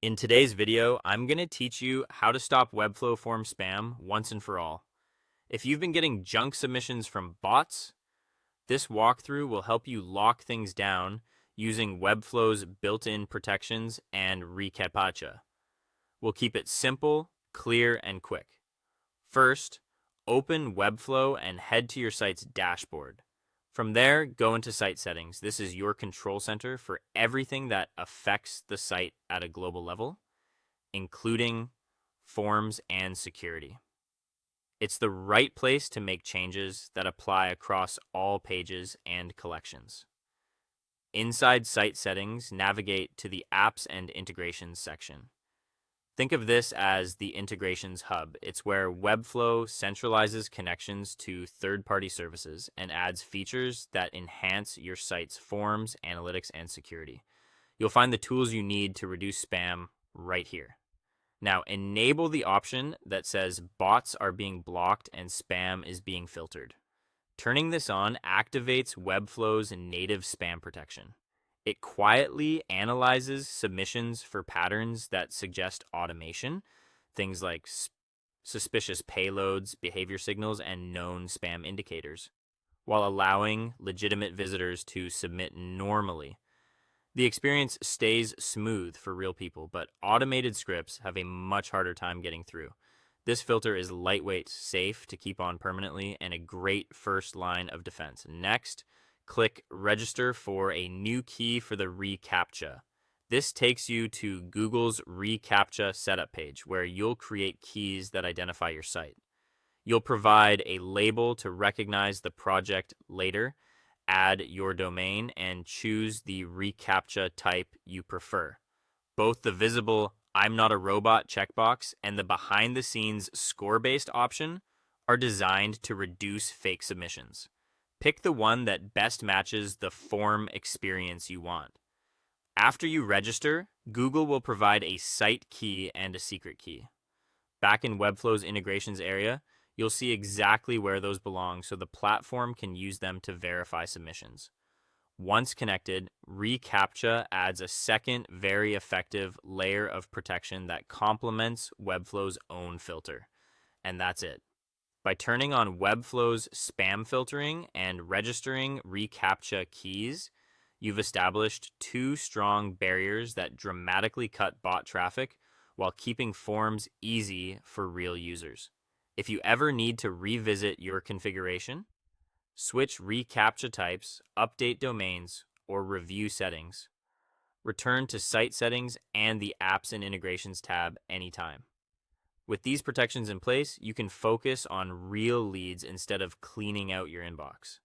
In today's video, I'm going to teach you how to stop Webflow form spam once and for all. If you've been getting junk submissions from bots, this walkthrough will help you lock things down using Webflow's built-in protections and reCAPTCHA. We'll keep it simple, clear, and quick. First, open Webflow and head to your site's dashboard. From there, go into Site Settings. This is your control center for everything that affects the site at a global level, including forms and security. It's the right place to make changes that apply across all pages and collections. Inside Site Settings, navigate to the Apps and Integrations section. Think of this as the integrations hub. It's where Webflow centralizes connections to third-party services and adds features that enhance your site's forms, analytics, and security. You'll find the tools you need to reduce spam right here. Now, enable the option that says bots are being blocked and spam is being filtered. Turning this on activates Webflow's native spam protection. It quietly analyzes submissions for patterns that suggest automation, things like suspicious payloads, behavior signals, and known spam indicators, while allowing legitimate visitors to submit normally. The experience stays smooth for real people, but automated scripts have a much harder time getting through. This filter is lightweight, safe to keep on permanently, and a great first line of defense. Next, click Register for a new key for the reCAPTCHA. This takes you to Google's reCAPTCHA setup page, where you'll create keys that identify your site. You'll provide a label to recognize the project later, add your domain, and choose the reCAPTCHA type you prefer. Both the visible "I'm not a robot" checkbox and the behind-the-scenes score-based option are designed to reduce fake submissions. Pick the one that best matches the form experience you want. After you register, Google will provide a site key and a secret key. Back in Webflow's integrations area, you'll see exactly where those belong so the platform can use them to verify submissions. Once connected, reCAPTCHA adds a second very effective layer of protection that complements Webflow's own filter. And that's it. By turning on Webflow's spam filtering and registering reCAPTCHA keys, you've established two strong barriers that dramatically cut bot traffic while keeping forms easy for real users. If you ever need to revisit your configuration, switch reCAPTCHA types, update domains, or review settings, return to Site Settings and the Apps and Integrations tab anytime. With these protections in place, you can focus on real leads instead of cleaning out your inbox.